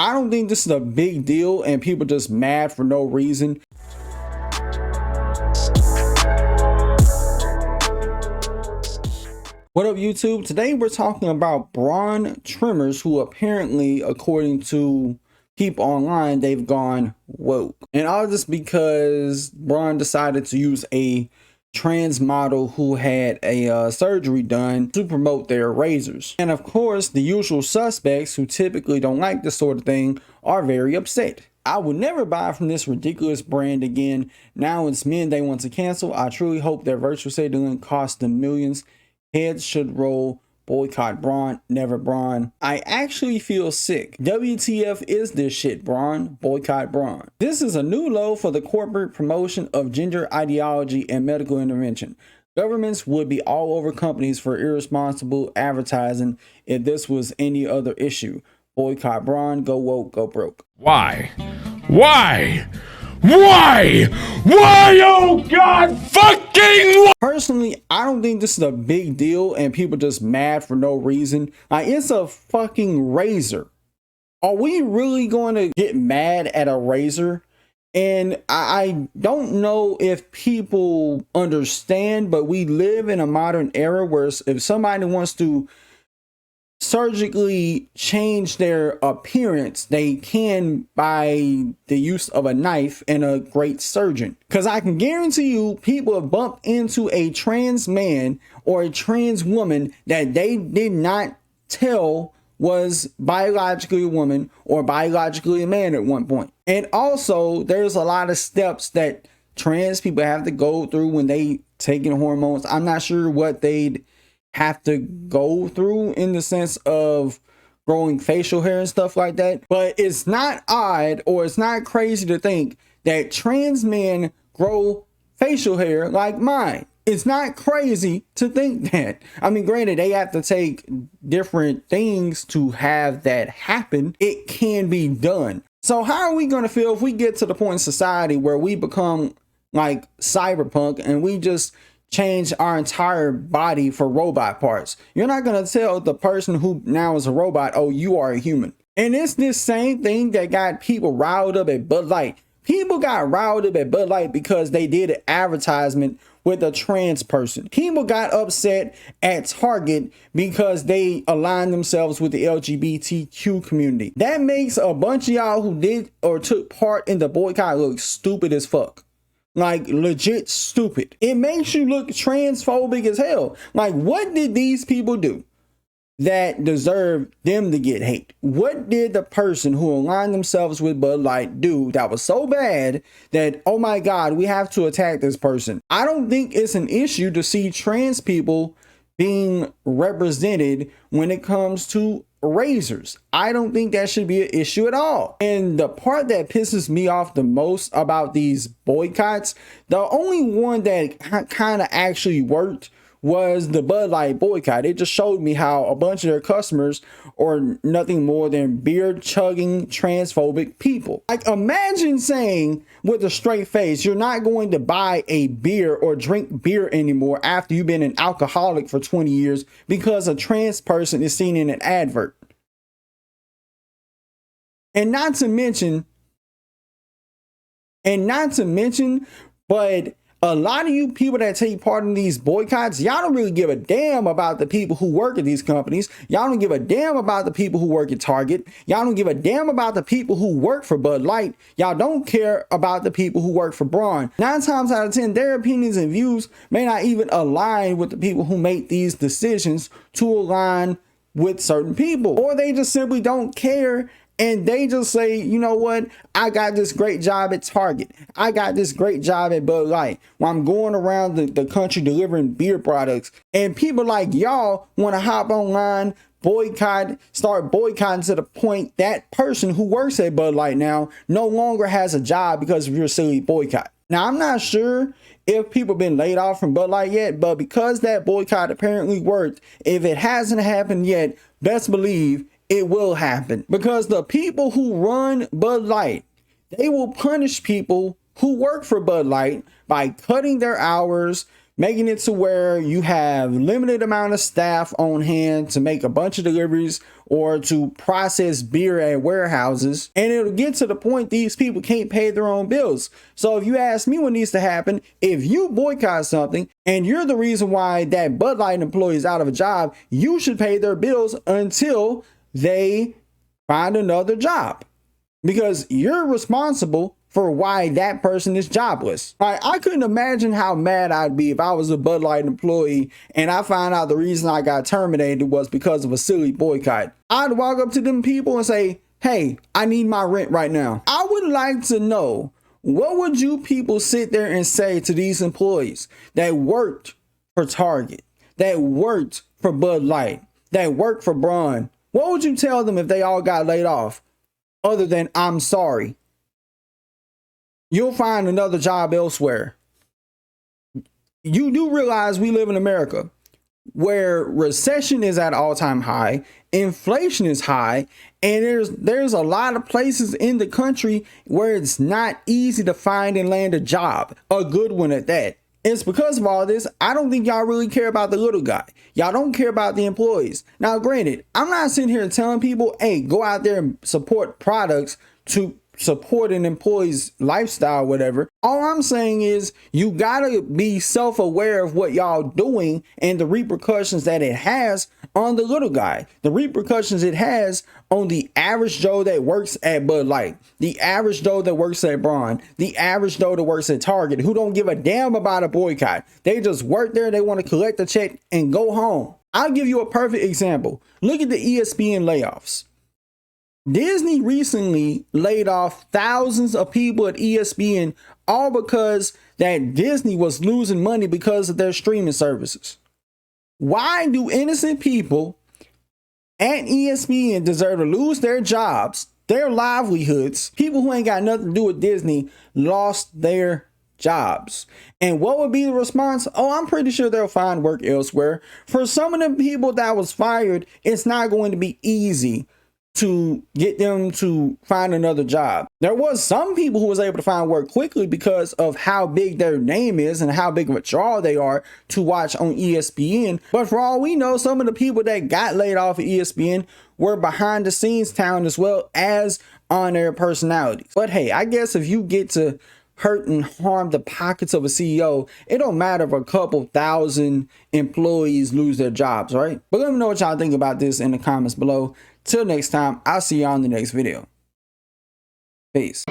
I don't think this is a big deal and people just mad for no reason. What up, YouTube? Today we're talking about Braun trimmers who apparently, according to people online, they've gone woke. And all this because Braun decided to use a trans model who had a surgery done to promote their razors. And of course, the usual suspects who typically don't like this sort of thing are very upset. I would never buy from this ridiculous brand again. Now it's men they want to cancel. I truly hope their virtual sale doesn't cost them millions. Heads should roll. Boycott Braun, never Braun. I actually feel sick. WTF is this shit, Braun? Boycott Braun. This is a new low for the corporate promotion of gender ideology and medical intervention. Governments would be all over companies for irresponsible advertising if this was any other issue. Boycott Braun, go woke, go broke. Why? Why? Why? Why? Oh God fucking! Personally, I don't think this is a big deal and people just mad for no reason. Like, it's a fucking razor. Are we really going to get mad at a razor? And I don't know if people understand, but we live in a modern era where if somebody wants to surgically change their appearance, they can by the use of a knife and a great surgeon. Because I can guarantee you, people have bumped into a trans man or a trans woman that they did not tell was biologically a woman or biologically a man at one point. And also, there's a lot of steps that trans people have to go through when they taking hormones. I'm not sure what they'd have to go through in the sense of growing facial hair and stuff like that. But it's not odd or it's not crazy to think that trans men grow facial hair like mine. It's not crazy to think that. I mean, granted, they have to take different things to have that happen. It can be done. So how are we going to feel if we get to the point in society where we become like cyberpunk and we just change our entire body for robot parts? You're not going to tell the person who now is a robot, oh, you are a human. And it's this same thing that got people riled up at Bud Light. People got riled up at Bud Light because they did an advertisement with a trans person. People got upset at Target because they aligned themselves with the LGBTQ community. That makes a bunch of y'all who did or took part in the boycott look stupid as fuck. Like, legit stupid. It makes you look transphobic as hell. Like, what did these people do that deserved them to get hate? What did the person who aligned themselves with Bud Light do that was so bad that, oh my God, we have to attack this person? I don't think it's an issue to see trans people being represented when it comes to razors. I don't think that should be an issue at all. And the part that pisses me off the most about these boycotts, the only one that kind of actually worked was the Bud Light boycott. It just showed me how a bunch of their customers are nothing more than beer chugging transphobic people. Like, imagine saying with a straight face, you're not going to buy a beer or drink beer anymore after you've been an alcoholic for 20 years because a trans person is seen in an advert. And not to mention, but a lot of you people that take part in these boycotts, y'all don't really give a damn about the people who work at these companies. Y'all don't give a damn about the people who work at Target. Y'all don't give a damn about the people who work for Bud Light. Y'all don't care about the people who work for Braun. 9 times out of 10, their opinions and views may not even align with the people who make these decisions to align with certain people. Or they just simply don't care. And they just say, you know what? I got this great job at Target. I got this great job at Bud Light. While I'm going around the country delivering beer products. And people like y'all want to hop online, start boycotting to the point that person who works at Bud Light now no longer has a job because of your silly boycott. Now, I'm not sure if people have been laid off from Bud Light yet, but because that boycott apparently worked, if it hasn't happened yet, best believe it will happen, because the people who run Bud Light, they will punish people who work for Bud Light by cutting their hours, making it to where you have limited amount of staff on hand to make a bunch of deliveries or to process beer at warehouses. And it'll get to the point these people can't pay their own bills. So if you ask me what needs to happen, if you boycott something and you're the reason why that Bud Light employee is out of a job, you should pay their bills until they find another job, because you're responsible for why that person is jobless. I couldn't imagine how mad I'd be if I was a Bud Light employee and I found out the reason I got terminated was because of a silly boycott. I'd walk up to them people and say, hey, I need my rent right now. I would like to know, what would you people sit there and say to these employees that worked for Target, that worked for Bud Light, that worked for Braun? What would you tell them if they all got laid off other than I'm sorry? You'll find another job elsewhere. You do realize we live in America where recession is at all-time high, inflation is high, and there's a lot of places in the country where it's not easy to find and land a job, a good one at that. It's because of all this, I don't think y'all really care about the little guy. Y'all don't care about the employees. Now, granted, I'm not sitting here telling people, hey, go out there and support products to support an employee's lifestyle, whatever. All I'm saying is you gotta be self-aware of what y'all doing and the repercussions that it has on the little guy, the repercussions it has on the average Joe that works at Bud Light, the average Joe that works at Braun, the average Joe that works at Target, who don't give a damn about a boycott. They just work there, they want to collect the check and go home. I'll give you a perfect example. Look at the ESPN layoffs. Disney recently laid off thousands of people at ESPN, all because that Disney was losing money because of their streaming services. Why do innocent people at ESPN deserve to lose their jobs, their livelihoods? People who ain't got nothing to do with Disney lost their jobs. And what would be the response? Oh, I'm pretty sure they'll find work elsewhere. For some of the people that was fired, it's not going to be easy to get them to find another job. There was some people who was able to find work quickly because of how big their name is and how big of a draw they are to watch on ESPN. But for all we know, some of the people that got laid off at ESPN were behind the scenes talent as well as on their personalities. But hey, I guess if you get to hurt and harm the pockets of a CEO, it don't matter if a couple thousand employees lose their jobs, right? But let me know what y'all think about this in the comments below. Till next time, I'll see y'all in the next video. Peace.